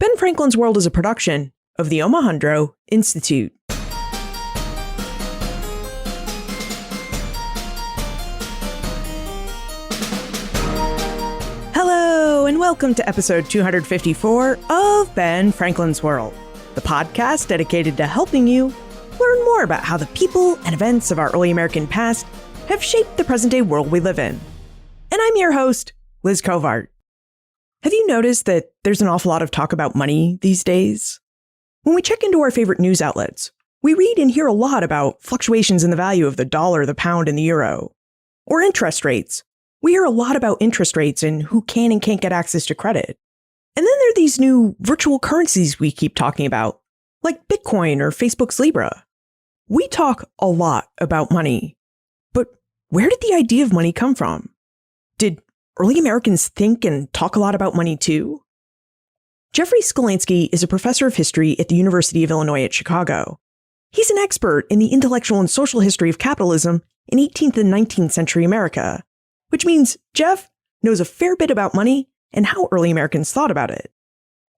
Ben Franklin's World is a production of the Omohundro Institute. Hello, and welcome to episode 254 of Ben Franklin's World, the podcast dedicated to helping you learn more about how the people and events of our early American past have shaped the present-day world we live in. And I'm your host, Liz Covart. Have you noticed that there's an awful lot of talk about money these days? When we check into our favorite news outlets, we read and hear a lot about fluctuations in the value of the dollar, the pound, and the euro. Or interest rates. We hear a lot about interest rates and who can and can't get access to credit. And then there are these new virtual currencies we keep talking about, like Bitcoin or Facebook's Libra. We talk a lot about money. But where did the idea of money come from? Did early Americans think and talk a lot about money too? Jeffrey Skolansky is a professor of history at the University of Illinois at Chicago. He's an expert in the intellectual and social history of capitalism in 18th and 19th century America, which means Jeff knows a fair bit about money and how early Americans thought about it.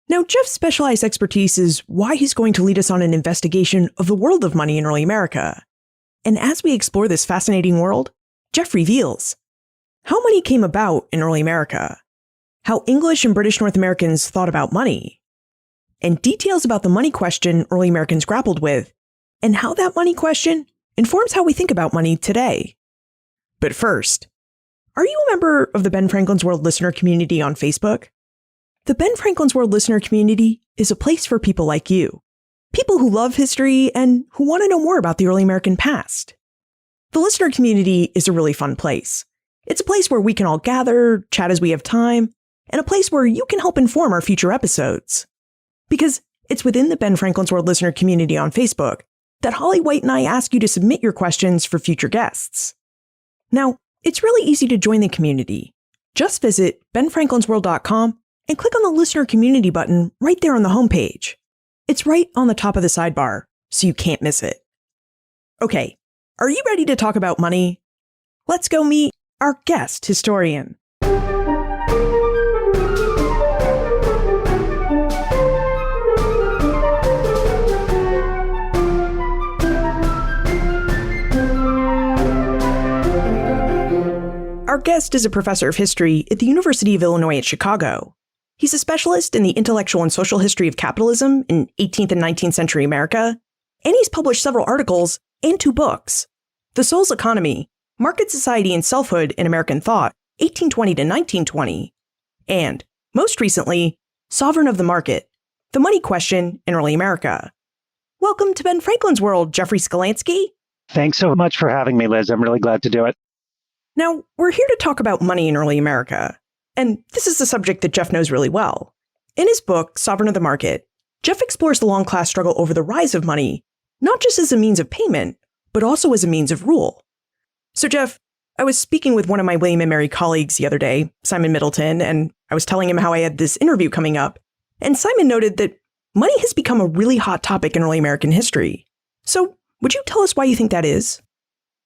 Now, Jeff's specialized expertise is why he's going to lead us on an investigation of the world of money in early America. And as we explore this fascinating world, Jeff reveals how money came about in early America, how English and British North Americans thought about money, and details about the money question early Americans grappled with, and how that money question informs how we think about money today. But first, are you a member of the Ben Franklin's World listener community on Facebook? The Ben Franklin's World listener community is a place for people like you, people who love history and who want to know more about the early American past. The listener community is a really fun place. It's a place where we can all gather, chat as we have time, and a place where you can help inform our future episodes. Because it's within the Ben Franklin's World listener community on Facebook that Holly White and I ask you to submit your questions for future guests. Now, it's really easy to join the community. Just visit benfranklinsworld.com and click on the listener community button right there on the homepage. It's right on the top of the sidebar, so you can't miss it. Okay, are you ready to talk about money? Let's go meet our guest historian. Our guest is a professor of history at the University of Illinois at Chicago. He's a specialist in the intellectual and social history of capitalism in 18th and 19th century America, and he's published several articles and 2 books: The Soul's Economy, Market Society and Selfhood in American Thought, 1820 to 1920, and, most recently, Sovereign of the Market, The Money Question in Early America. Welcome to Ben Franklin's World, Jeffrey Skolansky. Thanks so much for having me, Liz. I'm really glad to do it. Now, we're here to talk about money in early America, and this is a subject that Jeff knows really well. In his book, Sovereign of the Market, Jeff explores the long class struggle over the rise of money, not just as a means of payment, but also as a means of rule. So Jeff, I was speaking with one of my William & Mary colleagues the other day, Simon Middleton, and I was telling him how I had this interview coming up. And Simon noted that money has become a really hot topic in early American history. So would you tell us why you think that is?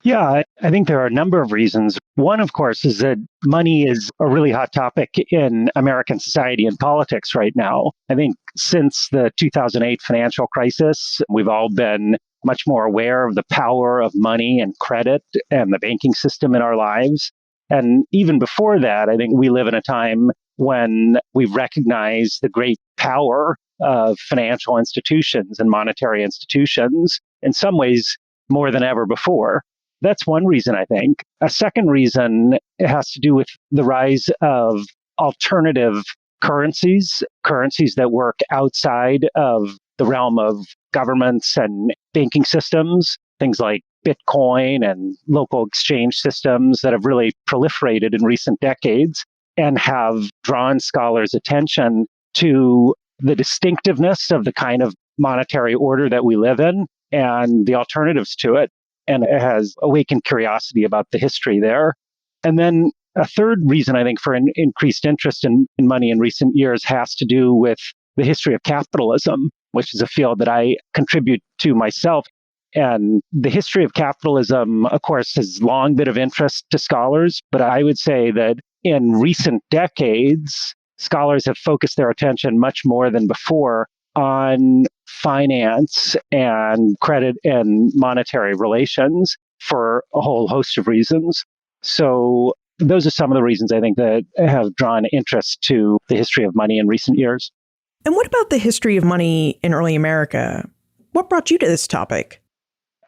Yeah, I think there are a number of reasons. One, of course, is that money is a really hot topic in American society and politics right now. I think since the 2008 financial crisis, we've all been much more aware of the power of money and credit and the banking system in our lives. And even before that, I think we live in a time when we recognize the great power of financial institutions and monetary institutions, in some ways more than ever before. That's one reason, I think. A second reason has to do with the rise of alternative currencies that work outside of the realm of governments and banking systems, things like Bitcoin and local exchange systems that have really proliferated in recent decades and have drawn scholars' attention to the distinctiveness of the kind of monetary order that we live in and the alternatives to it. And it has awakened curiosity about the history there. And then a third reason, I think, for an increased interest in money in recent years has to do with the history of capitalism, which is a field that I contribute to myself. And the history of capitalism, of course, has long been of interest to scholars. But I would say that in recent decades, scholars have focused their attention much more than before on finance and credit and monetary relations for a whole host of reasons. So those are some of the reasons I think that have drawn interest to the history of money in recent years. And what about the history of money in early America? What brought you to this topic?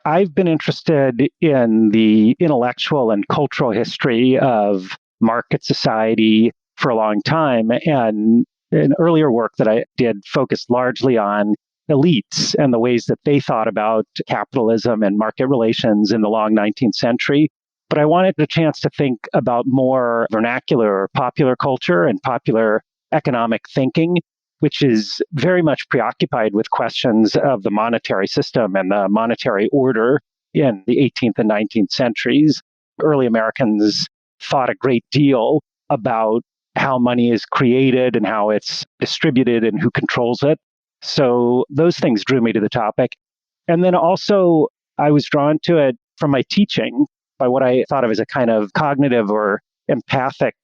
I've been interested in the intellectual and cultural history of market society for a long time. And an earlier work that I did focused largely on elites and the ways that they thought about capitalism and market relations in the long 19th century. But I wanted a chance to think about more vernacular popular culture and popular economic thinking, which is very much preoccupied with questions of the monetary system and the monetary order in the 18th and 19th centuries. Early Americans thought a great deal about how money is created and how it's distributed and who controls it. So those things drew me to the topic. And then also, I was drawn to it from my teaching by what I thought of as a kind of cognitive or empathic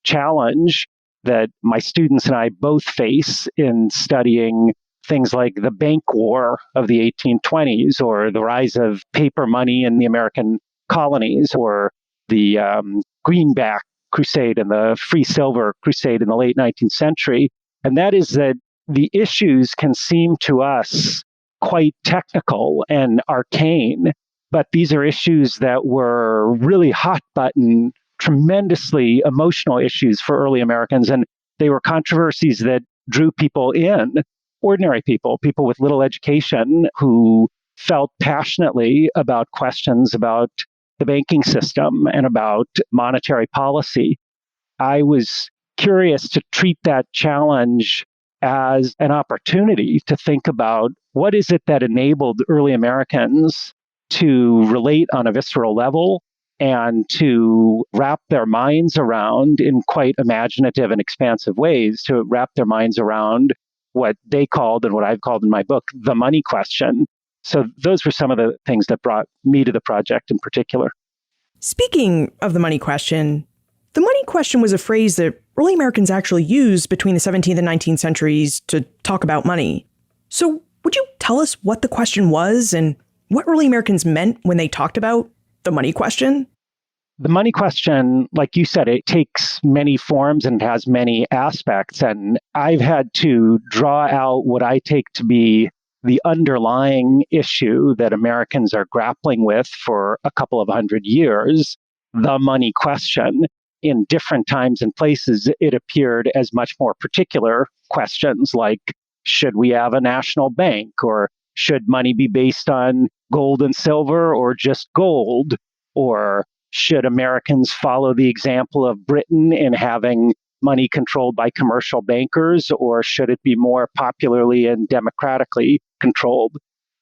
challenge that my students and I both face in studying things like the bank war of the 1820s or the rise of paper money in the American colonies or the greenback crusade and the free silver crusade in the late 19th century. And that is that the issues can seem to us quite technical and arcane, but these are issues that were really hot button, tremendously emotional issues for early Americans. And they were controversies that drew people in, ordinary people, people with little education who felt passionately about questions about the banking system and about monetary policy. I was curious to treat that challenge as an opportunity to think about what is it that enabled early Americans to relate on a visceral level and to wrap their minds around in quite imaginative and expansive ways, to wrap their minds around what they called and what I've called in my book, the money question. So those were some of the things that brought me to the project in particular. Speaking of the money question was a phrase that early Americans actually used between the 17th and 19th centuries to talk about money. So would you tell us what the question was and what early Americans meant when they talked about the money question? The money question, like you said, it takes many forms and it has many aspects. And I've had to draw out what I take to be the underlying issue that Americans are grappling with for a couple of hundred years, the money question. In different times and places, it appeared as much more particular questions like, should we have a national bank? Or should money be based on gold and silver or just gold? Or should Americans follow the example of Britain in having money controlled by commercial bankers, or should it be more popularly and democratically controlled?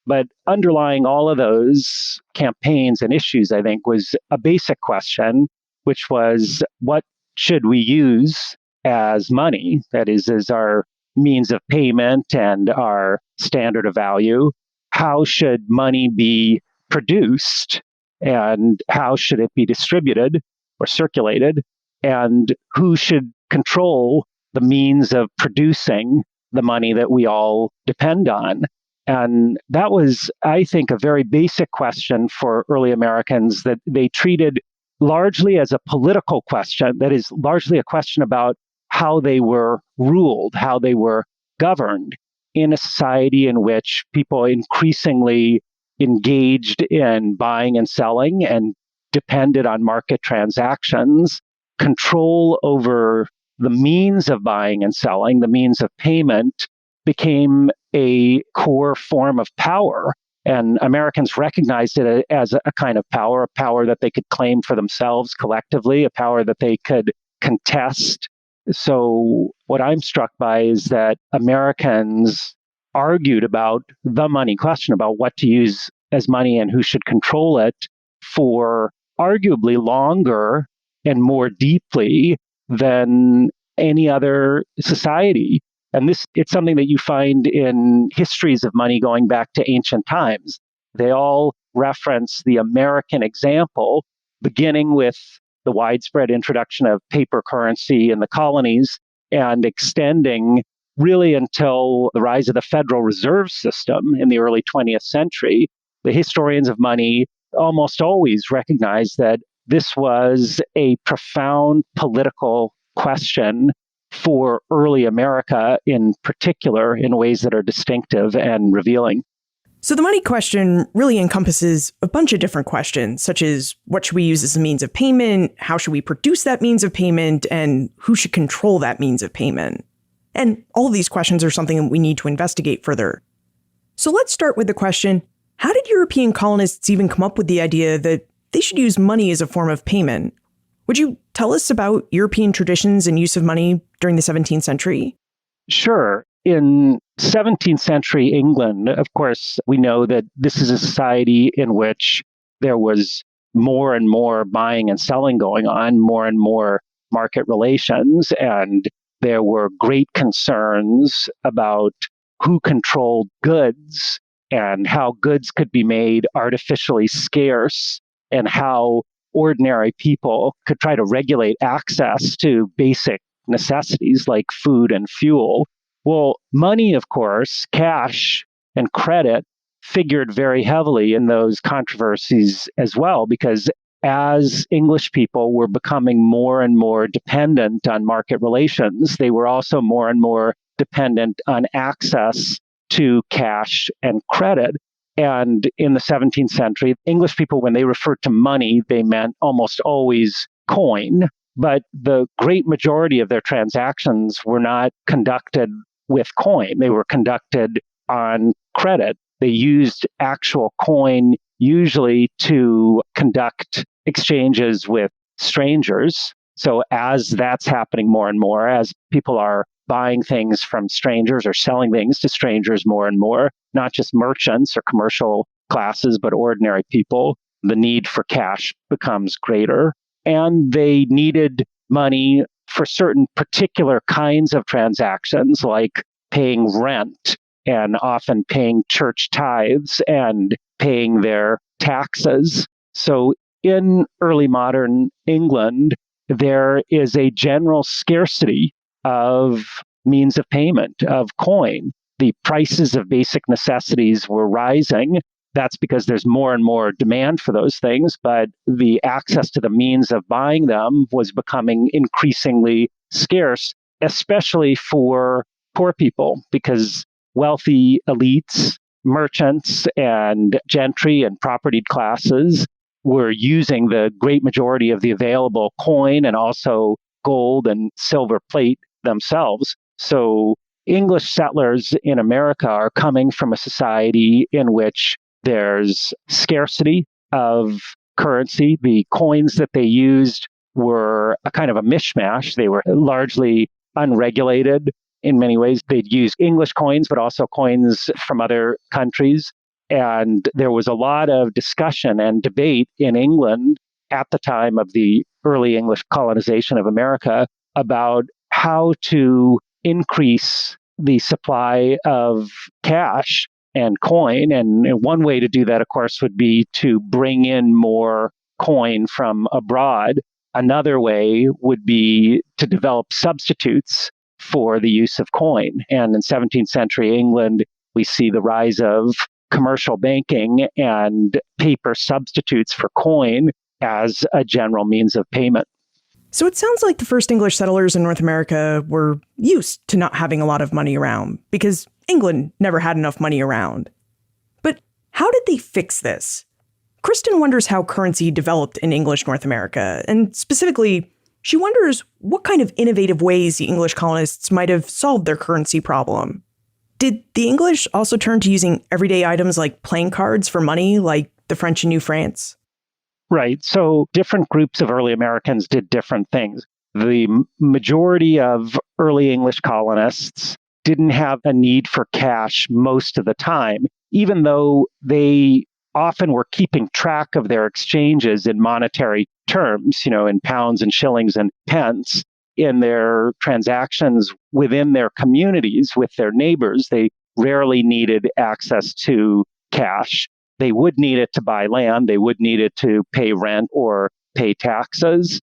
But underlying all of those campaigns and issues, I think, was a basic question, which was, what should we use as money? That is, as our means of payment and our standard of value. How should money be produced? And how should it be distributed or circulated? And who should control the means of producing the money that we all depend on? And that was, I think, a very basic question for early Americans that they treated largely as a political question. That is largely a question about how they were ruled, how they were governed in a society in which people increasingly engaged in buying and selling and depended on market transactions. Control over the means of buying and selling, the means of payment, became a core form of power. And Americans recognized it as a kind of power, a power that they could claim for themselves collectively, a power that they could contest. So what I'm struck by is that Americans argued about the money question, about what to use as money and who should control it, for arguably longer and more deeply than any other society. And it's something that you find in histories of money going back to ancient times. They all reference the American example, beginning with the widespread introduction of paper currency in the colonies and extending really until the rise of the Federal Reserve System in the early 20th century. The historians of money almost always recognize that this was a profound political question for early America in particular, in ways that are distinctive and revealing. So the money question really encompasses a bunch of different questions, such as what should we use as a means of payment, how should we produce that means of payment, and who should control that means of payment. And all of these questions are something that we need to investigate further. So let's start with the question, how did European colonists even come up with the idea that they should use money as a form of payment? Would you tell us about European traditions and use of money during the 17th century? Sure. In 17th century England, of course, we know that this is a society in which there was more and more buying and selling going on, more and more market relations, and there were great concerns about who controlled goods and how goods could be made artificially scarce and how ordinary people could try to regulate access to basic necessities like food and fuel. Well, money, of course, cash and credit figured very heavily in those controversies as well, because as English people were becoming more and more dependent on market relations, they were also more and more dependent on access to cash and credit. And in the 17th century, English people, when they referred to money, they meant almost always coin. But the great majority of their transactions were not conducted with coin. They were conducted on credit. They used actual coin usually to conduct exchanges with strangers. So as that's happening more and more, as people are buying things from strangers or selling things to strangers more and more, not just merchants or commercial classes, but ordinary people, the need for cash becomes greater. And they needed money for certain particular kinds of transactions, like paying rent and often paying church tithes and paying their taxes. So in early modern England, there is a general scarcity of means of payment, of coin. The prices of basic necessities were rising. That's because there's more and more demand for those things, but the access to the means of buying them was becoming increasingly scarce, especially for poor people, because wealthy elites, merchants, and gentry and propertied classes were using the great majority of the available coin and also gold and silver plate themselves. So English settlers in America are coming from a society in which there's scarcity of currency. The coins that they used were a kind of a mishmash. They were largely unregulated. In many ways, they'd use English coins, but also coins from other countries. And there was a lot of discussion and debate in England at the time of the early English colonization of America about how to increase the supply of cash and coin. And one way to do that, of course, would be to bring in more coin from abroad. Another way would be to develop substitutes for the use of coin. And in 17th century England, we see the rise of commercial banking and paper substitutes for coin as a general means of payment. So it sounds like the first English settlers in North America were used to not having a lot of money around because England never had enough money around. But how did they fix this? Kristen wonders how currency developed in English North America, and specifically, she wonders what kind of innovative ways the English colonists might have solved their currency problem. Did the English also turn to using everyday items like playing cards for money, like the French in New France? Right. So different groups of early Americans did different things. The majority of early English colonists didn't have a need for cash most of the time, even though they often were keeping track of their exchanges in monetary terms, in pounds and shillings and pence. In their transactions within their communities with their neighbors, they rarely needed access to cash. They would need it to buy land. They would need it to pay rent or pay taxes.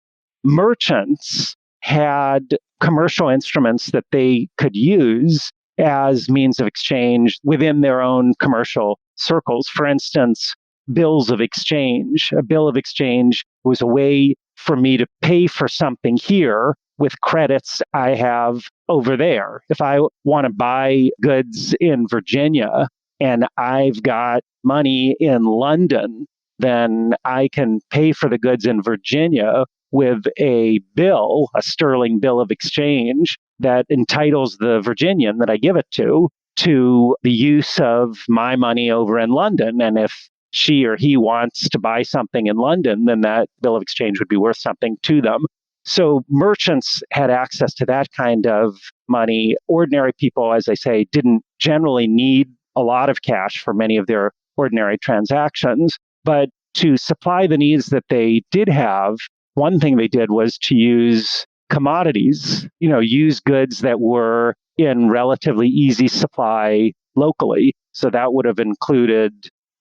Merchants had commercial instruments that they could use as means of exchange within their own commercial circles. For instance, bills of exchange. A bill of exchange was a way for me to pay for something here with credits I have over there. If I want to buy goods in Virginia and I've got money in London, then I can pay for the goods in Virginia with a bill, a sterling bill of exchange that entitles the Virginian that I give it to the use of my money over in London. And if she or he wants to buy something in London, then that bill of exchange would be worth something to them. So merchants had access to that kind of money. Ordinary people, as I say, didn't generally need a lot of cash for many of their ordinary transactions. But to supply the needs that they did have, one thing they did was to use commodities, use goods that were in relatively easy supply locally. So that would have included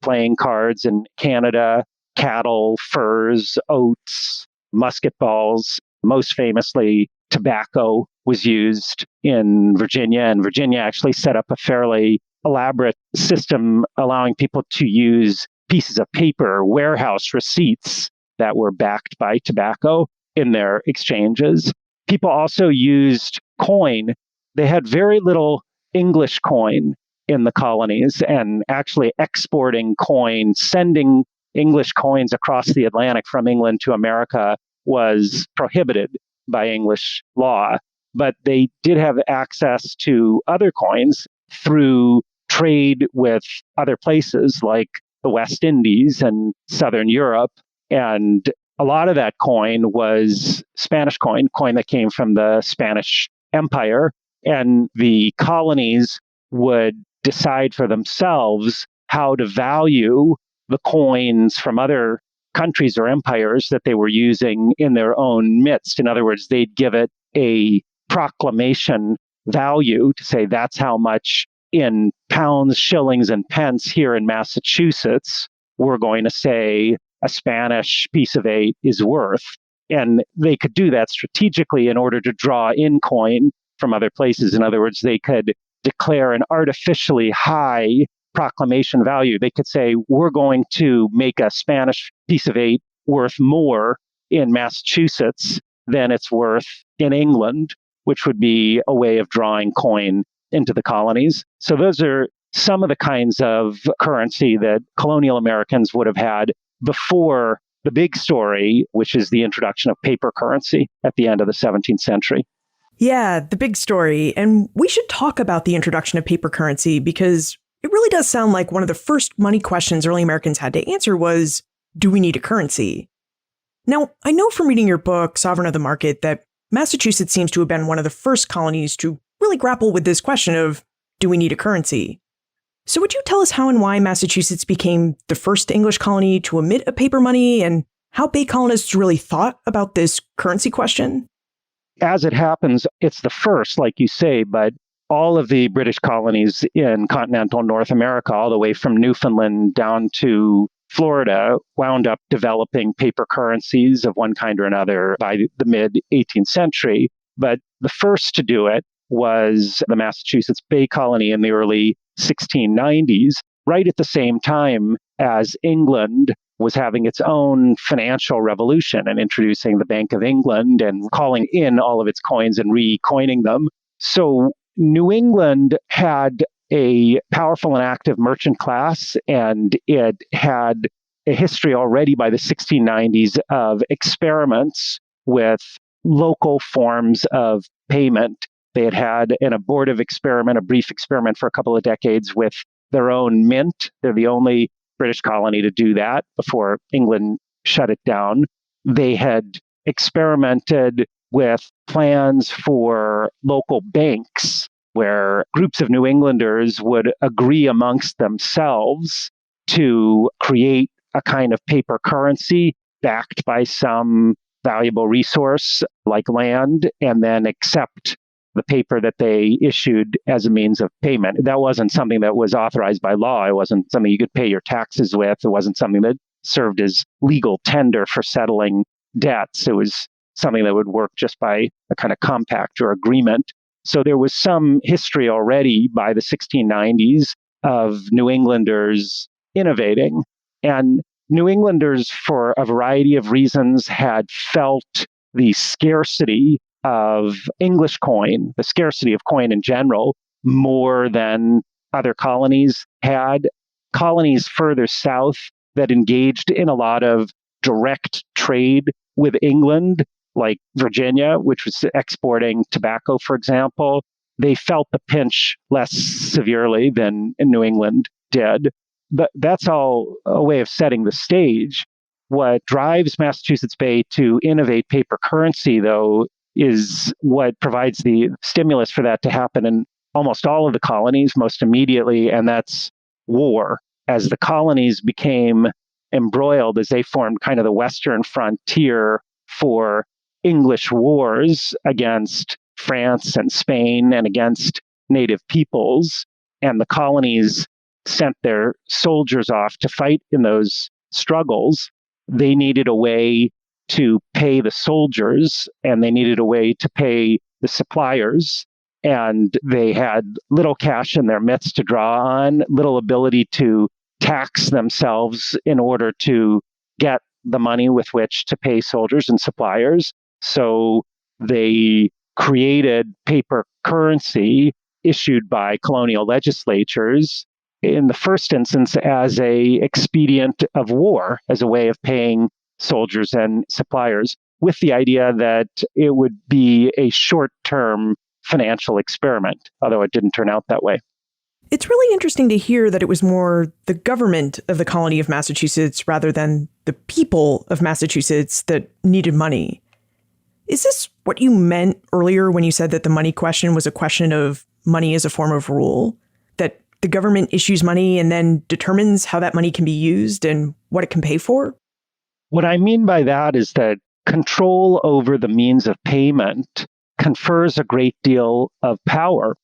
playing cards in Canada, cattle, furs, oats, musket balls. Most famously, tobacco was used in Virginia, and Virginia actually set up a fairly elaborate system allowing people to use pieces of paper, warehouse receipts that were backed by tobacco in their exchanges. People also used coin. They had very little English coin in the colonies, and actually exporting coin, sending English coins across the Atlantic from England to America was prohibited by English law. But they did have access to other coins through trade with other places like the West Indies and Southern Europe. And a lot of that coin was Spanish coin that came from the Spanish Empire. And the colonies would decide for themselves how to value the coins from other countries or empires that they were using in their own midst. In other words, they'd give it a proclamation value to say that's how much in pounds, shillings, and pence here in Massachusetts, we're going to say a Spanish piece of 8 is worth. And they could do that strategically in order to draw in coin from other places. In other words, they could declare an artificially high proclamation value. They could say, we're going to make a Spanish piece of 8 worth more in Massachusetts than it's worth in England, which would be a way of drawing coin into the colonies. So those are some of the kinds of currency that colonial Americans would have had before the big story, which is the introduction of paper currency at the end of the 17th century. Yeah, the big story. And we should talk about the introduction of paper currency because it really does sound like one of the first money questions early Americans had to answer was, do we need a currency? Now, I know from reading your book, Sovereign of the Market, that Massachusetts seems to have been one of the first colonies to really grapple with this question of, do we need a currency? So would you tell us how and why Massachusetts became the first English colony to emit a paper money and how Bay colonists really thought about this currency question? As it happens, it's the first, like you say, but all of the British colonies in continental North America, all the way from Newfoundland down to Florida, wound up developing paper currencies of one kind or another by the mid-18th century. But the first to do it was the Massachusetts Bay Colony in the early 1690s, right at the same time as England was having its own financial revolution and introducing the Bank of England and calling in all of its coins and re-coining them. So New England had a powerful and active merchant class, and it had a history already by the 1690s of experiments with local forms of payment. They had had an abortive experiment, a brief experiment for a couple of decades with their own mint. They're the only British colony to do that before England shut it down. They had experimented with plans for local banks where groups of New Englanders would agree amongst themselves to create a kind of paper currency backed by some valuable resource like land, and then accept the paper that they issued as a means of payment. That wasn't something that was authorized by law. It wasn't something you could pay your taxes with. It wasn't something that served as legal tender for settling debts. It was something that would work just by a kind of compact or agreement. So there was some history already by the 1690s of New Englanders innovating. And New Englanders, for a variety of reasons, had felt the scarcity of English coin, the scarcity of coin in general, more than other colonies had. Colonies further south that engaged in a lot of direct trade with England, like Virginia, which was exporting tobacco, for example, they felt the pinch less severely than New England did. But that's all a way of setting the stage. What drives Massachusetts Bay to innovate paper currency, though, is what provides the stimulus for that to happen in almost all of the colonies most immediately, and that's war. As the colonies became embroiled, as they formed kind of the western frontier for English wars against France and Spain and against native peoples, and the colonies sent their soldiers off to fight in those struggles, they needed a way to pay the soldiers and they needed a way to pay the suppliers. And they had little cash in their midst to draw on, little ability to tax themselves in order to get the money with which to pay soldiers and suppliers. So they created paper currency issued by colonial legislatures in the first instance as a expedient of war, as a way of paying soldiers and suppliers, with the idea that it would be a short-term financial experiment, although it didn't turn out that way. It's really interesting to hear that it was more the government of the colony of Massachusetts rather than the people of Massachusetts that needed money. Is this what you meant earlier when you said that the money question was a question of money as a form of rule? That the government issues money and then determines how that money can be used and what it can pay for? What I mean by that is that control over the means of payment confers a great deal of power.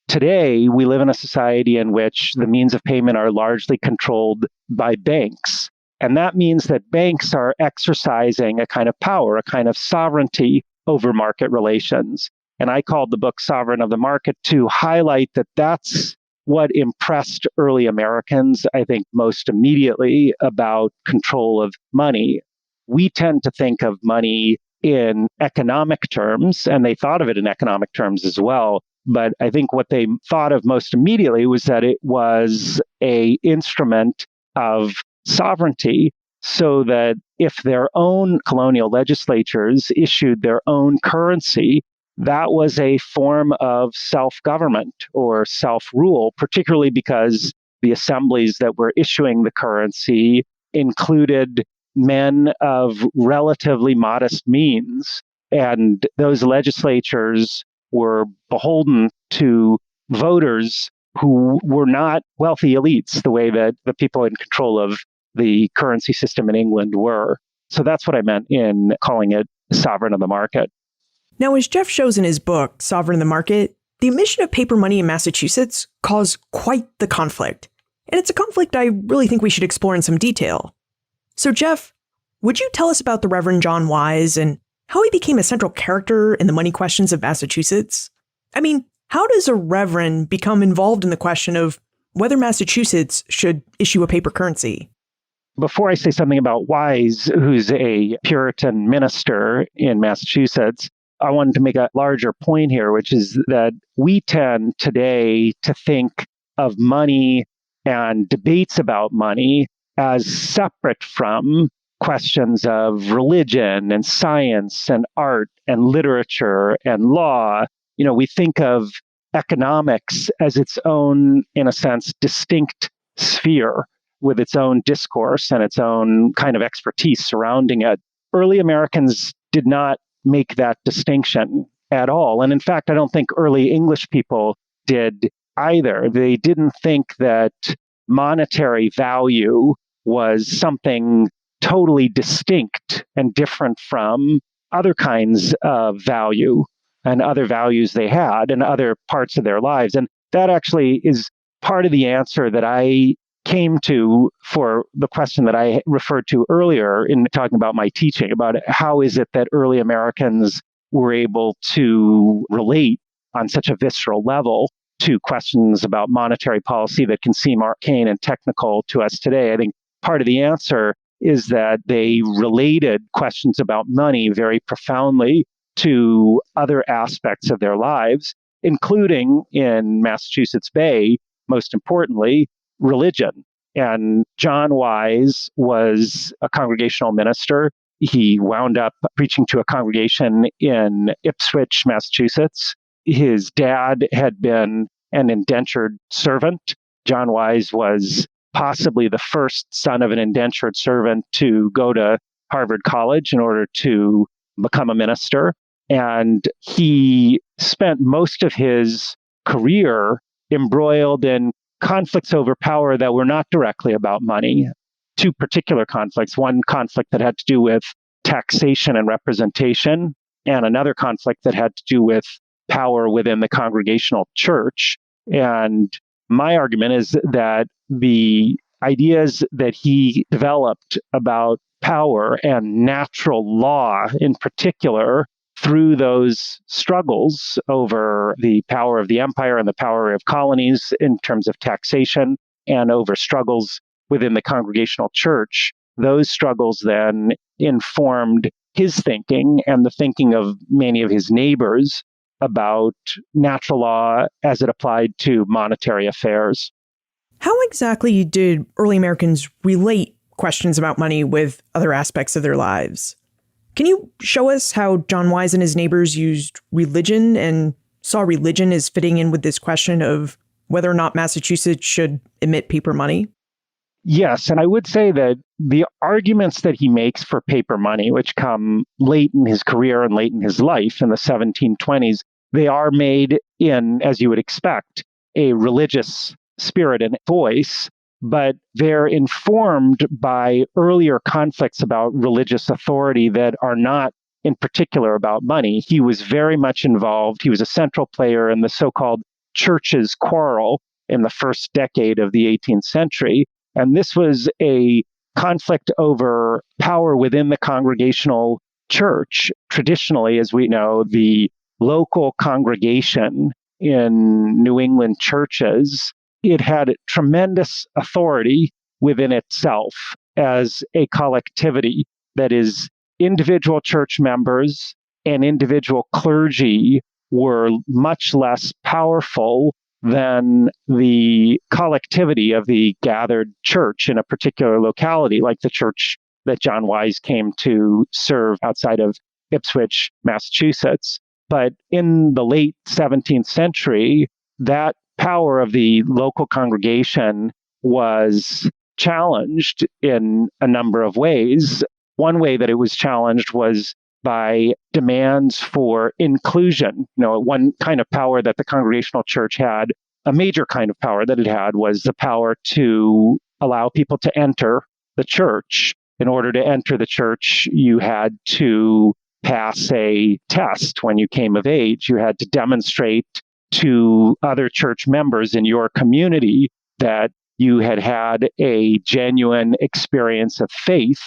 Today, we live in a society in which the means of payment are largely controlled by banks. And that means that banks are exercising a kind of power, a kind of sovereignty over market relations. And I called the book Sovereign of the Market to highlight that that's what impressed early Americans, I think, most immediately about control of money. We tend to think of money in economic terms, and they thought of it in economic terms as well. But I think what they thought of most immediately was that it was an instrument of sovereignty, so that if their own colonial legislatures issued their own currency, that was a form of self-government or self-rule, particularly because the assemblies that were issuing the currency included men of relatively modest means. And those legislatures were beholden to voters who were not wealthy elites the way that the people in control of the currency system in England were. So that's what I meant in calling it sovereign of the market. Now, as Jeff shows in his book, Sovereign of the Market, the emission of paper money in Massachusetts caused quite the conflict. And it's a conflict I really think we should explore in some detail. So, Jeff, would you tell us about the Reverend John Wise and how he became a central character in the money questions of Massachusetts? I mean, how does a reverend become involved in the question of whether Massachusetts should issue a paper currency? Before I say something about Wise, who's a Puritan minister in Massachusetts, I wanted to make a larger point here, which is that we tend today to think of money and debates about money as separate from questions of religion and science and art and literature and law. You know, we think of economics as its own, in a sense, distinct sphere with its own discourse and its own kind of expertise surrounding it. Early Americans did not make that distinction at all. And in fact, I don't think early English people did either. They didn't think that monetary value was something totally distinct and different from other kinds of value and other values they had in other parts of their lives. And that actually is part of the answer that I came to for the question that I referred to earlier in talking about my teaching, about how is it that early Americans were able to relate on such a visceral level to questions about monetary policy that can seem arcane and technical to us today. I think part of the answer is that they related questions about money very profoundly to other aspects of their lives, including in Massachusetts Bay, most importantly, religion. And John Wise was a congregational minister. He wound up preaching to a congregation in Ipswich, Massachusetts. His dad had been an indentured servant. John Wise was possibly the first son of an indentured servant to go to Harvard College in order to become a minister. And he spent most of his career embroiled in conflicts over power that were not directly about money. Two particular conflicts, one conflict that had to do with taxation and representation, and another conflict that had to do with power within the congregational church. And my argument is that the ideas that he developed about power and natural law in particular through those struggles over the power of the empire and the power of colonies in terms of taxation, and over struggles within the congregational church, those struggles then informed his thinking and the thinking of many of his neighbors about natural law as it applied to monetary affairs. How exactly did early Americans relate questions about money with other aspects of their lives? Can you show us how John Wise and his neighbors used religion and saw religion as fitting in with this question of whether or not Massachusetts should emit paper money? Yes, and I would say that the arguments that he makes for paper money, which come late in his career and late in his life in the 1720s, they are made in, as you would expect, a religious spirit and voice, but they're informed by earlier conflicts about religious authority that are not in particular about money. He was very much involved. He was a central player in the so-called church's quarrel in the first decade of the 18th century. And this was a conflict over power within the congregational church. Traditionally, as we know, the local congregation in New England churches, it had tremendous authority within itself as a collectivity. That is, individual church members and individual clergy were much less powerful than the collectivity of the gathered church in a particular locality, like the church that John Wise came to serve outside of Ipswich, Massachusetts. But in the late 17th century, that power of the local congregation was challenged in a number of ways. One way that it was challenged was by demands for inclusion. One kind of power that the congregational church had, a major kind of power that it had, was the power to allow people to enter the church. In order to enter the church, you had to pass a test when you came of age. You had to demonstrate to other church members in your community that you had had a genuine experience of faith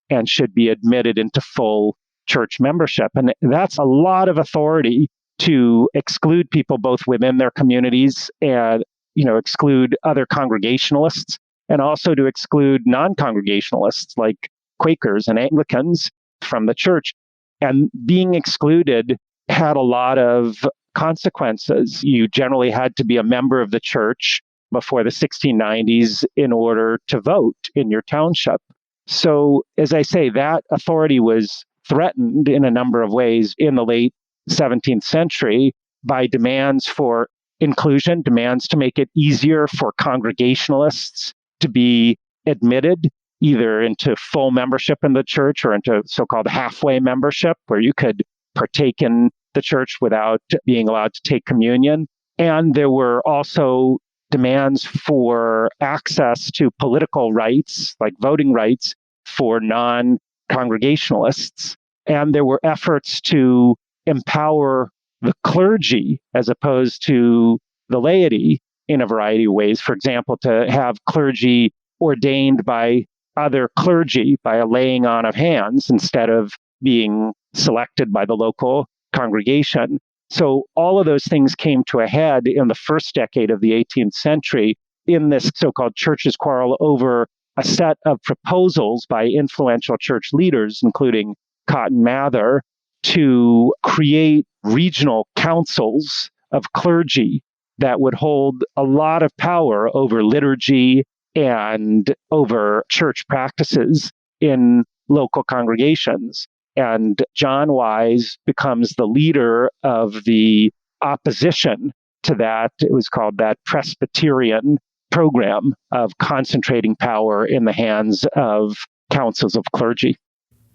and should be admitted into full church membership. And that's a lot of authority to exclude people both within their communities and, exclude other Congregationalists, and also to exclude non-Congregationalists like Quakers and Anglicans from the church. And being excluded had a lot of consequences. You generally had to be a member of the church before the 1690s in order to vote in your township. So, as I say, that authority was threatened in a number of ways in the late 17th century by demands for inclusion, demands to make it easier for Congregationalists to be admitted either into full membership in the church or into so-called halfway membership, where you could partake in the church without being allowed to take communion. And there were also demands for access to political rights, like voting rights, for non-Congregationalists. And there were efforts to empower the clergy as opposed to the laity in a variety of ways. For example, to have clergy ordained by other clergy by a laying on of hands instead of being selected by the local congregation. So all of those things came to a head in the first decade of the 18th century in this so-called churches' quarrel over a set of proposals by influential church leaders, including Cotton Mather, to create regional councils of clergy that would hold a lot of power over liturgy and over church practices in local congregations. And John Wise becomes the leader of the opposition to that. It was called that Presbyterian program of concentrating power in the hands of councils of clergy.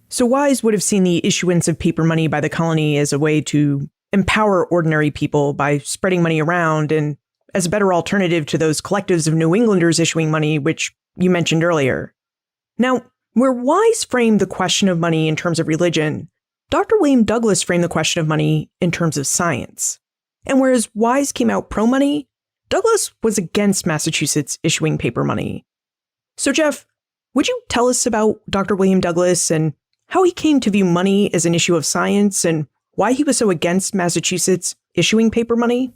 So Wise would have seen the issuance of paper money by the colony as a way to empower ordinary people by spreading money around and as a better alternative to those collectives of New Englanders issuing money, which you mentioned earlier. Now, where Wise framed the question of money in terms of religion, Dr. William Douglas framed the question of money in terms of science. And whereas Wise came out pro-money, Douglas was against Massachusetts issuing paper money. So, Jeff, would you tell us about Dr. William Douglas and how he came to view money as an issue of science and why he was so against Massachusetts issuing paper money?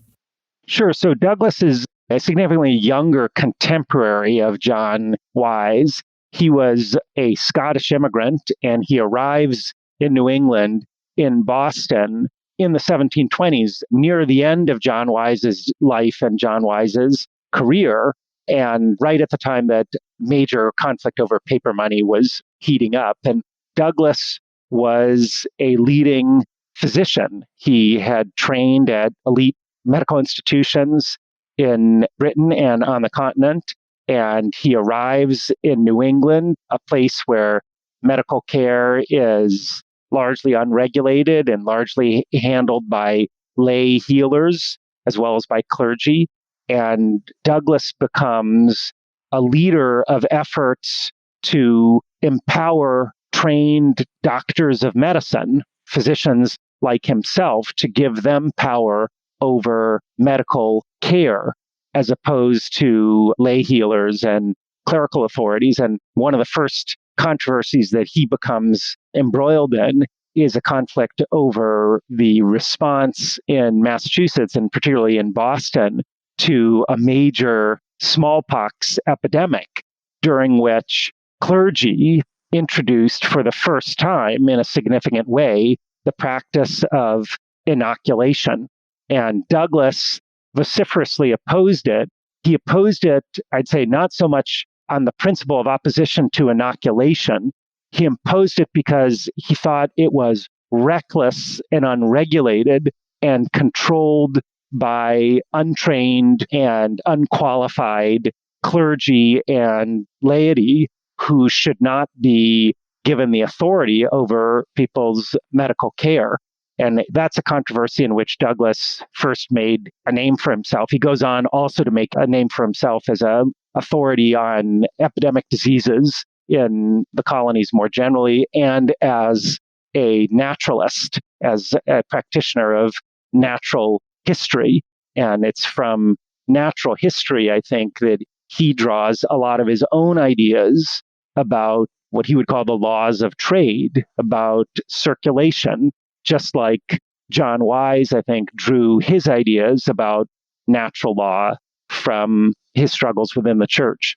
Sure. So Douglas is a significantly younger contemporary of John Wise. He was a Scottish immigrant, and he arrives in New England, in Boston, in the 1720s, near the end of John Wise's life and John Wise's career, and right at the time that major conflict over paper money was heating up. And Douglas was a leading physician. He had trained at elite medical institutions in Britain and on the continent, and he arrives in New England, a place where medical care is largely unregulated and largely handled by lay healers as well as by clergy. And Douglas becomes a leader of efforts to empower trained doctors of medicine, physicians like himself, to give them power over medical care as opposed to lay healers and clerical authorities. And one of the first controversies that he becomes embroiled in is a conflict over the response in Massachusetts, and particularly in Boston, to a major smallpox epidemic, during which clergy introduced for the first time in a significant way the practice of inoculation. And Douglas vociferously opposed it. He opposed it, I'd say, not so much on the principle of opposition to inoculation. He imposed it because he thought it was reckless and unregulated and controlled by untrained and unqualified clergy and laity who should not be given the authority over people's medical care. And that's a controversy in which Douglas first made a name for himself. He goes on also to make a name for himself as an authority on epidemic diseases in the colonies more generally, and as a naturalist, as a practitioner of natural history. And it's from natural history, I think, that he draws a lot of his own ideas about what he would call the laws of trade, about circulation, just like John Wise, I think, drew his ideas about natural law from his struggles within the church.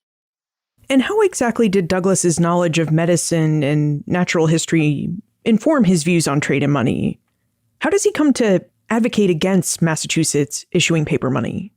And how exactly did Douglas's knowledge of medicine and natural history inform his views on trade and money? How does he come to advocate against Massachusetts issuing paper money?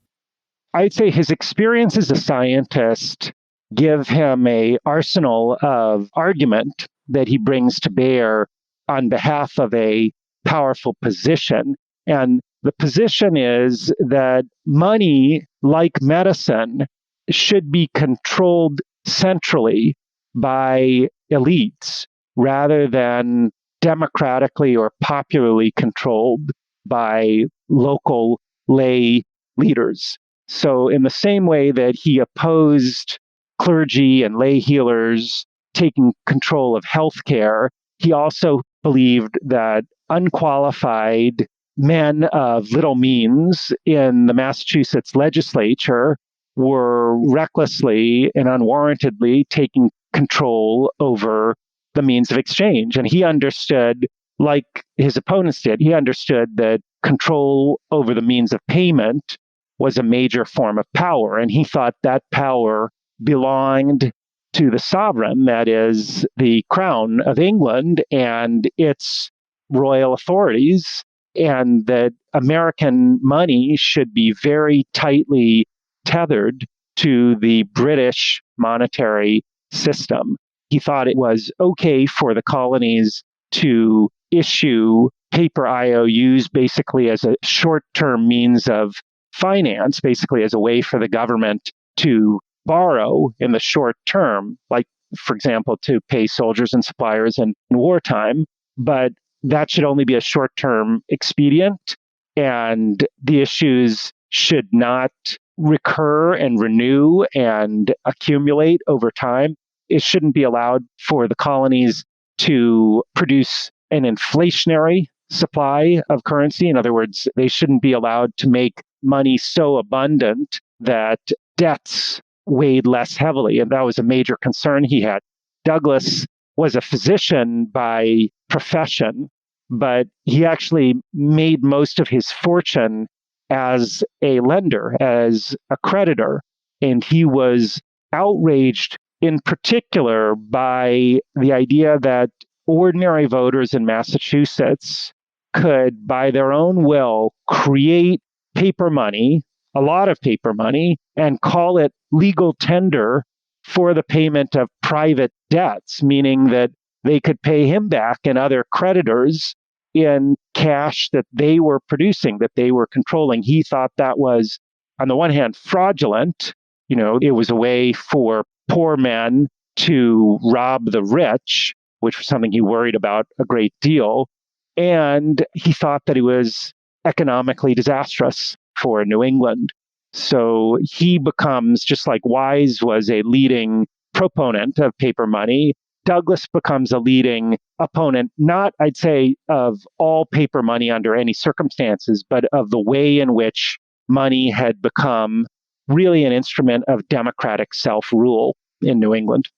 I'd say his experience as a scientist give him an arsenal of argument that he brings to bear on behalf of a powerful position. And the position is that money, like medicine, should be controlled centrally by elites rather than democratically or popularly controlled by local lay leaders. So in the same way that he opposed clergy and lay healers taking control of healthcare, he also believed that unqualified men of little means in the Massachusetts legislature were recklessly and unwarrantedly taking control over the means of exchange. And he understood, like his opponents did, he understood that control over the means of payment was a major form of power. And he thought that power belonged to the sovereign, that is, the Crown of England and its royal authorities, and that American money should be very tightly tethered to the British monetary system. He thought it was okay for the colonies to issue paper IOUs basically as a short-term means of finance, basically as a way for the government to borrow in the short term, like, for example, to pay soldiers and suppliers in wartime. But that should only be a short-term expedient, and the issues should not recur and renew and accumulate over time. It shouldn't be allowed for the colonies to produce an inflationary supply of currency. In other words, they shouldn't be allowed to make money so abundant that debts weighed less heavily. And that was a major concern he had. Douglas was a physician by profession, but he actually made most of his fortune as a lender, as a creditor. And he was outraged in particular by the idea that ordinary voters in Massachusetts could, by their own will, create paper money, a lot of paper money, and call it legal tender for the payment of private debts, meaning that they could pay him back and other creditors in cash that they were producing, that they were controlling. He thought that was, on the one hand, fraudulent. It was a way for poor men to rob the rich, which was something he worried about a great deal. And he thought that it was economically disastrous for New England. So he becomes, just like Wise was a leading proponent of paper money, Douglas becomes a leading opponent, not, I'd say, of all paper money under any circumstances, but of the way in which money had become really an instrument of democratic self-rule in New England.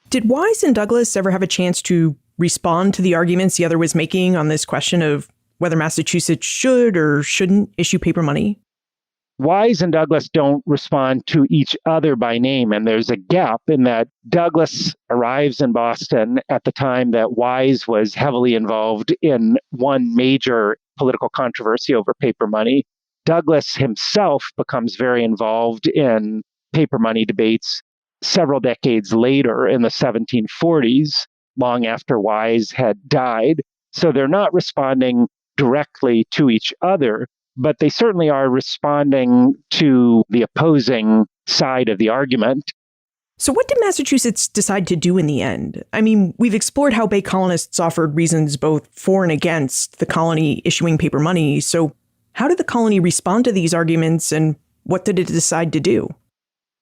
Did Wise and Douglas ever have a chance to respond to the arguments the other was making on this question of whether Massachusetts should or shouldn't issue paper money? Wise and Douglas don't respond to each other by name, and there's a gap in that Douglas arrives in Boston at the time that Wise was heavily involved in one major political controversy over paper money. Douglas himself becomes very involved in paper money debates several decades later in the 1740s, long after Wise had died. So they're not responding directly to each other, but they certainly are responding to the opposing side of the argument. So what did Massachusetts decide to do in the end? I mean, we've explored how Bay colonists offered reasons both for and against the colony issuing paper money. So how did the colony respond to these arguments, and what did it decide to do?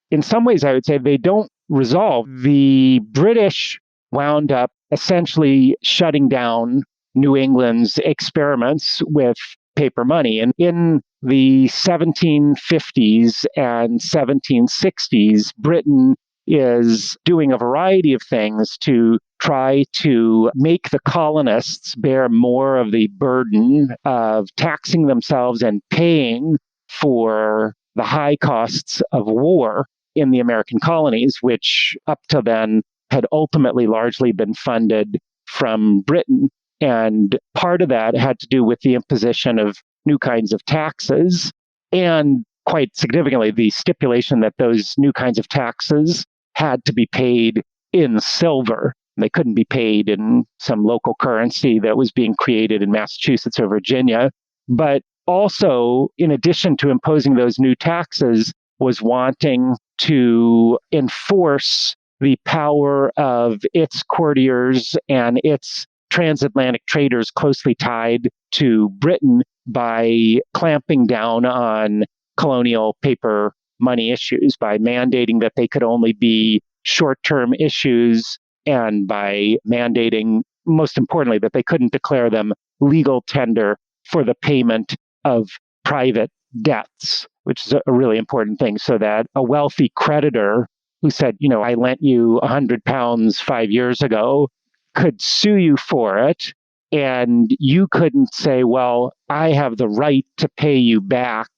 In some ways, I would say they don't resolve. The British wound up essentially shutting down New England's experiments with paper money. And in the 1750s and 1760s, Britain is doing a variety of things to try to make the colonists bear more of the burden of taxing themselves and paying for the high costs of war in the American colonies, which up to then had ultimately largely been funded from Britain. And part of that had to do with the imposition of new kinds of taxes, and quite significantly, the stipulation that those new kinds of taxes had to be paid in silver. They couldn't be paid in some local currency that was being created in Massachusetts or Virginia. But also, in addition to imposing those new taxes, was wanting to enforce the power of its courtiers and its transatlantic traders closely tied to Britain by clamping down on colonial paper money issues, by mandating that they could only be short-term issues, and by mandating, most importantly, that they couldn't declare them legal tender for the payment of private debts, which is a really important thing, so that a wealthy creditor who said, I lent you £100 5 years ago, could sue you for it. And you couldn't say, well, I have the right to pay you back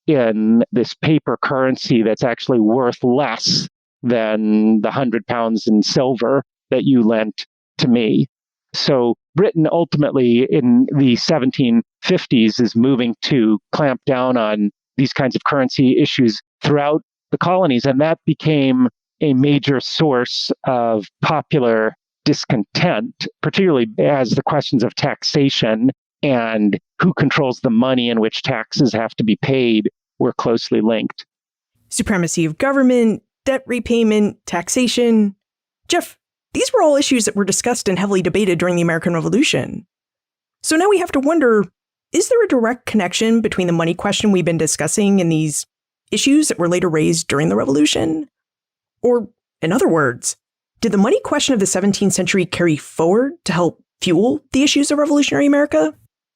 in this paper currency that's actually worth less than the £100 in silver that you lent to me. So Britain ultimately in the 1750s is moving to clamp down on these kinds of currency issues throughout the colonies. And that became a major source of popular discontent, particularly as the questions of taxation and who controls the money in which taxes have to be paid were closely linked. Supremacy of government, debt repayment, taxation. Jeff, these were all issues that were discussed and heavily debated during the American Revolution. So now we have to wonder, is there a direct connection between the money question we've been discussing and these issues that were later raised during the Revolution? Or, in other words, did the money question of the 17th century carry forward to help fuel the issues of revolutionary America?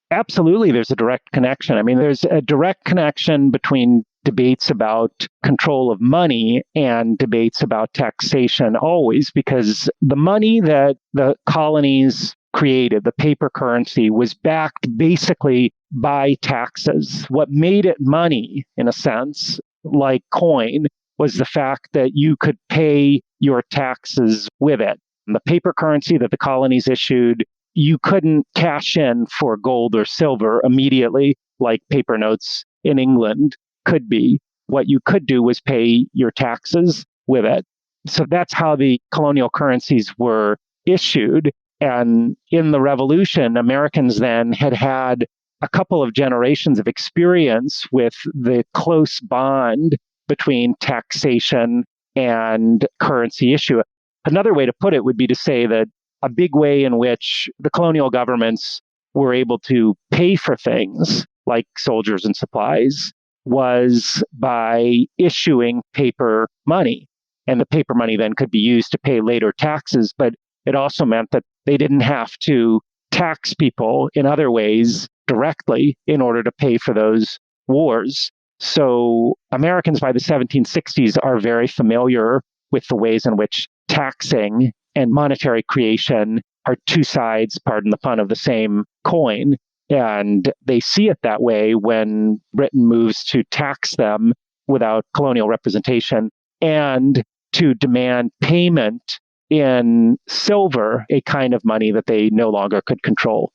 Absolutely, there's a direct connection. I mean, there's a direct connection between debates about control of money and debates about taxation always, because the money that the colonies created, the paper currency, was backed basically by taxes. What made it money, in a sense, like coin, was the fact that you could pay your taxes with it. And the paper currency that the colonies issued, you couldn't cash in for gold or silver immediately, like paper notes in England could be. What you could do was pay your taxes with it. So that's how the colonial currencies were issued. And in the Revolution, Americans then had a couple of generations of experience with the close bond between taxation and currency issue. Another way to put it would be to say that a big way in which the colonial governments were able to pay for things like soldiers and supplies was by issuing paper money. And the paper money then could be used to pay later taxes, but it also meant that they didn't have to tax people in other ways directly in order to pay for those wars. So Americans by the 1760s are very familiar with the ways in which taxing and monetary creation are two sides, pardon the pun, of the same coin. And they see it that way when Britain moves to tax them without colonial representation and to demand payment in silver, a kind of money that they no longer could control.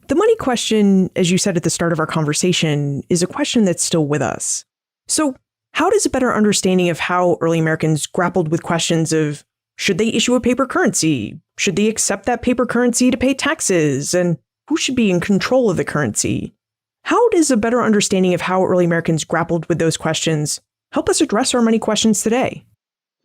The money question, as you said at the start of our conversation, is a question that's still with us. So how does a better understanding of how early Americans grappled with questions of should they issue a paper currency? Should they accept that paper currency to pay taxes? And who should be in control of the currency? How does a better understanding of how early Americans grappled with those questions help us address our money questions today?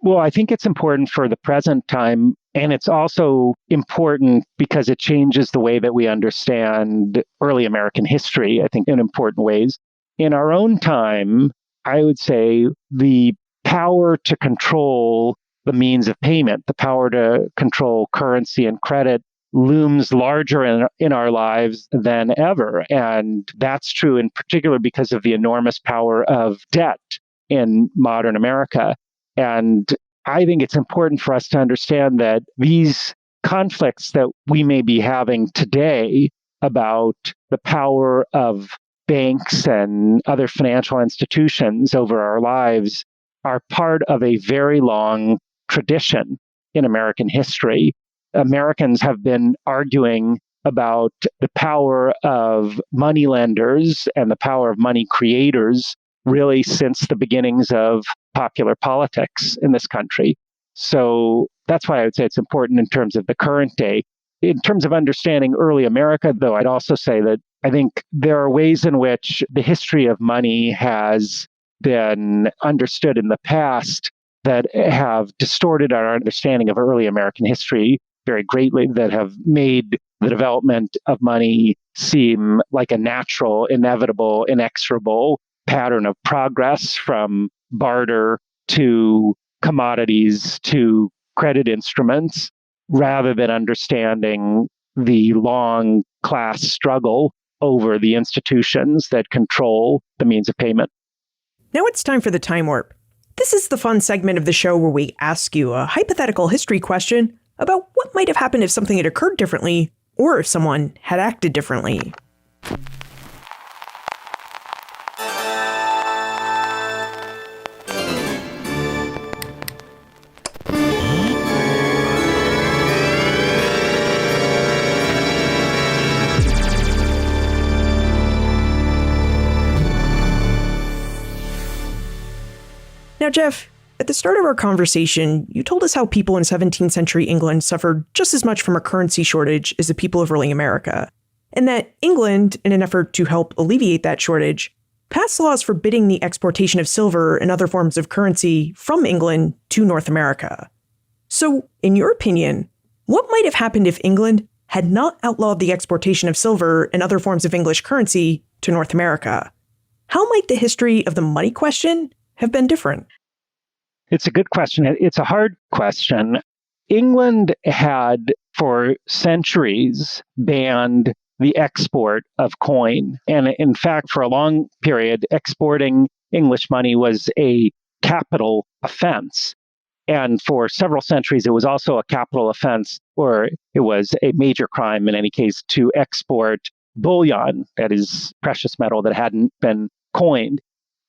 Well, I think it's important for the present time, and it's also important because it changes the way that we understand early American history, I think, in important ways. In our own time, I would say the power to control the means of payment, the power to control currency and credit looms larger in our lives than ever. And that's true in particular because of the enormous power of debt in modern America. And I think it's important for us to understand that these conflicts that we may be having today about the power of banks and other financial institutions over our lives are part of a very long tradition in American history. Americans have been arguing about the power of moneylenders and the power of money creators really since the beginnings of popular politics in this country. So that's why I would say it's important in terms of the current day. In terms of understanding early America, though, I'd also say that I think there are ways in which the history of money has been understood in the past that have distorted our understanding of early American history very greatly, that have made the development of money seem like a natural, inevitable, inexorable pattern of progress from barter to commodities to credit instruments, rather than understanding the long class struggle over the institutions that control the means of payment. Now it's time for the time warp. This is the fun segment of the show where we ask you a hypothetical history question about what might have happened if something had occurred differently, or if someone had acted differently. Now, Jeff, at the start of our conversation, you told us how people in 17th century England suffered just as much from a currency shortage as the people of early America, and that England, in an effort to help alleviate that shortage, passed laws forbidding the exportation of silver and other forms of currency from England to North America. So, in your opinion, what might have happened if England had not outlawed the exportation of silver and other forms of English currency to North America? How might the history of the money question have been different? It's a good question. It's a hard question. England had, for centuries, banned the export of coin. And in fact, for a long period, exporting English money was a capital offense. And for several centuries, it was also a capital offense, or it was a major crime in any case, to export bullion, that is precious metal that hadn't been coined.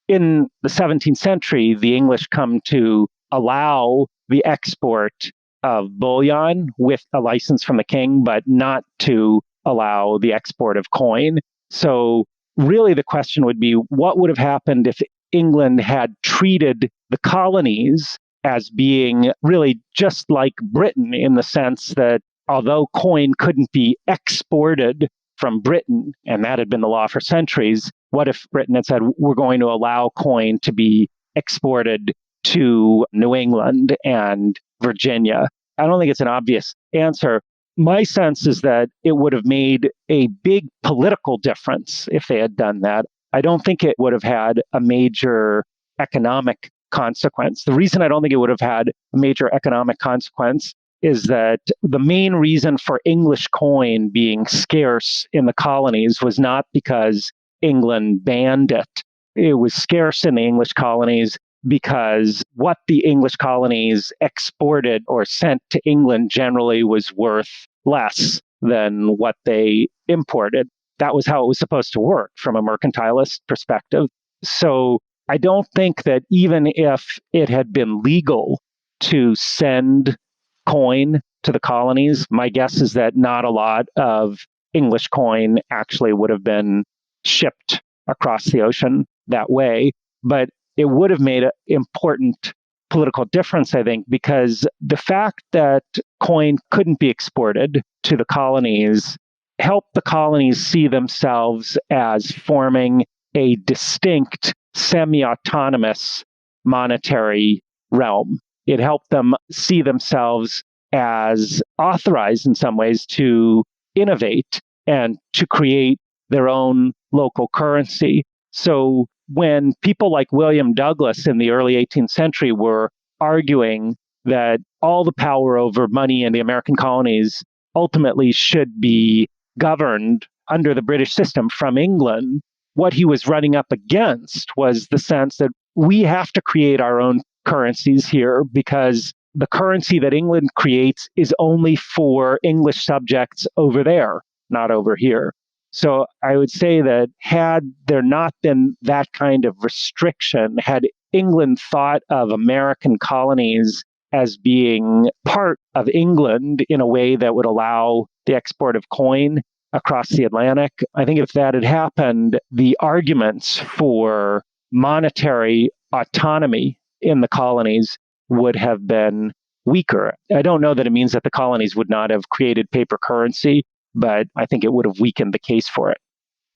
In the 17th century, the English come to allow the export of bullion with a license from the king, but not to allow the export of coin. So really the question would be, what would have happened if England had treated the colonies as being really just like Britain, in the sense that although coin couldn't be exported from Britain, and that had been the law for centuries, what if Britain had said, we're going to allow coin to be exported to New England and Virginia? I don't think it's an obvious answer. My sense is that it would have made a big political difference if they had done that. I don't think it would have had a major economic consequence. The reason I don't think it would have had a major economic consequence is that the main reason for English coin being scarce in the colonies was not because England banned it. It was scarce in the English colonies because what the English colonies exported or sent to England generally was worth less than what they imported. That was how it was supposed to work from a mercantilist perspective. So I don't think that even if it had been legal to send coin to the colonies, my guess is that not a lot of English coin actually would have been shipped across the ocean that way. But it would have made an important political difference, I think, because the fact that coin couldn't be exported to the colonies helped the colonies see themselves as forming a distinct semi-autonomous monetary realm. It helped them see themselves as authorized in some ways to innovate and to create their own local currency. So when people like William Douglas in the early 18th century were arguing that all the power over money in the American colonies ultimately should be governed under the British system from England, what he was running up against was the sense that we have to create our own currencies here because the currency that England creates is only for English subjects over there, not over here. So I would say that had there not been that kind of restriction, had England thought of American colonies as being part of England in a way that would allow the export of coin across the Atlantic, I think if that had happened, the arguments for monetary autonomy in the colonies would have been weaker. I don't know that it means that the colonies would not have created paper currency, but I think it would have weakened the case for it.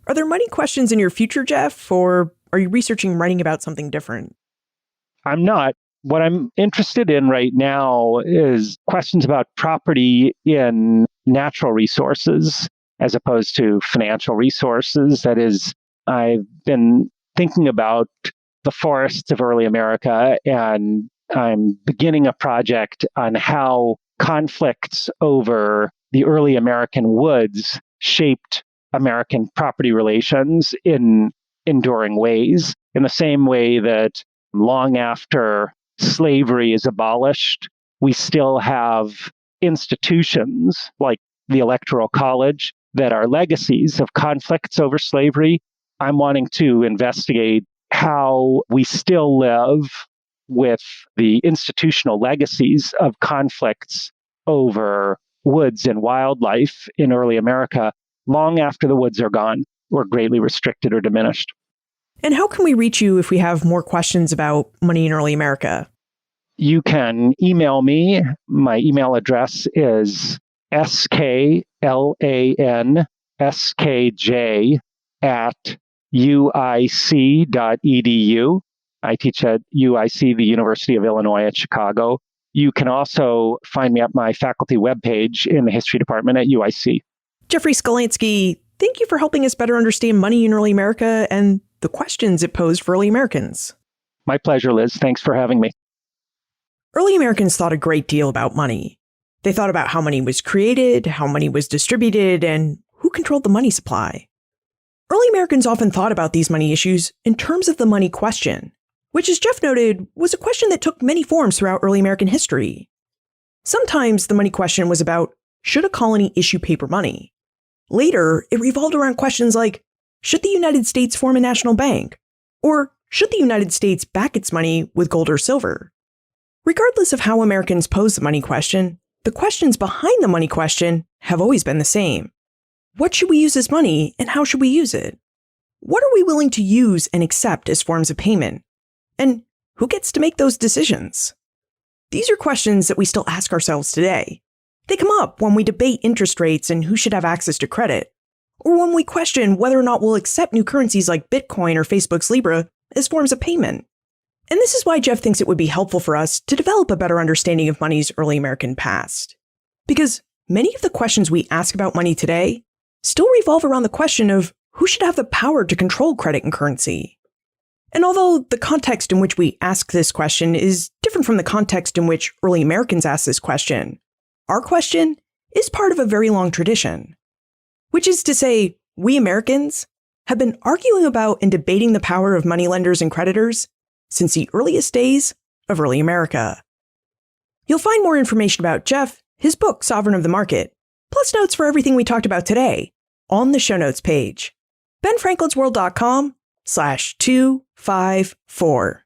Are there money questions in your future, Jeff, or are you researching writing about something different? I'm not. What I'm interested in right now is questions about property in natural resources as opposed to financial resources. That is, I've been thinking about the forests of early America, and I'm beginning a project on how conflicts over the early American woods shaped American property relations in enduring ways, in the same way that long after slavery is abolished, we still have institutions like the Electoral College that are legacies of conflicts over slavery. I'm wanting to investigate how we still live with the institutional legacies of conflicts over woods and wildlife in early America long after the woods are gone or greatly restricted or diminished. And how can we reach you if we have more questions about money in early America? You can email me. My email address is sklanskj@uic.edu. I teach at UIC, the University of Illinois at Chicago. You can also find me at my faculty webpage in the history department at UIC. Jeffrey Skolansky, thank you for helping us better understand money in early America and the questions it posed for early Americans. My pleasure, Liz. Thanks for having me. Early Americans thought a great deal about money. They thought about how money was created, how money was distributed, and who controlled the money supply. Early Americans often thought about these money issues in terms of the money question, which, as Jeff noted, was a question that took many forms throughout early American history. Sometimes the money question was about, should a colony issue paper money? Later, it revolved around questions like, should the United States form a national bank? Or should the United States back its money with gold or silver? Regardless of how Americans pose the money question, the questions behind the money question have always been the same. What should we use as money, and how should we use it? What are we willing to use and accept as forms of payment? And who gets to make those decisions? These are questions that we still ask ourselves today. They come up when we debate interest rates and who should have access to credit, or when we question whether or not we'll accept new currencies like Bitcoin or Facebook's Libra as forms of payment. And this is why Jeff thinks it would be helpful for us to develop a better understanding of money's early American past. Because many of the questions we ask about money today still revolve around the question of who should have the power to control credit and currency. And although the context in which we ask this question is different from the context in which early Americans asked this question, our question is part of a very long tradition. Which is to say, we Americans have been arguing about and debating the power of moneylenders and creditors since the earliest days of early America. You'll find more information about Jeff, his book, Sovereign of the Market, plus notes for everything we talked about today on the show notes page, benfranklinsworld.com/254.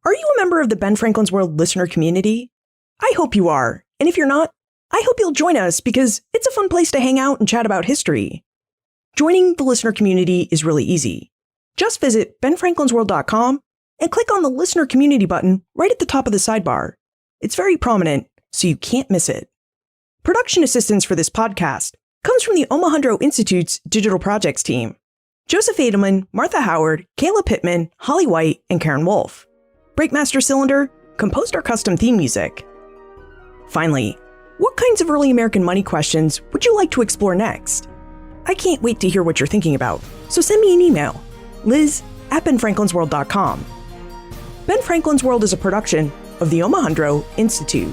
Are you a member of the Ben Franklin's World listener community? I hope you are. And if you're not, I hope you'll join us because it's a fun place to hang out and chat about history. Joining the listener community is really easy. Just visit benfranklinsworld.com and click on the listener community button right at the top of the sidebar. It's very prominent, so you can't miss it. Production assistance for this podcast comes from the Omohundro Institute's digital projects team. Joseph Edelman, Martha Howard, Kayla Pittman, Holly White, and Karen Wolf. Breakmaster Cylinder composed our custom theme music. Finally, what kinds of early American money questions would you like to explore next? I can't wait to hear what you're thinking about, so send me an email, liz@benfranklinsworld.com. Ben Franklin's World is a production of the Omohundro Institute.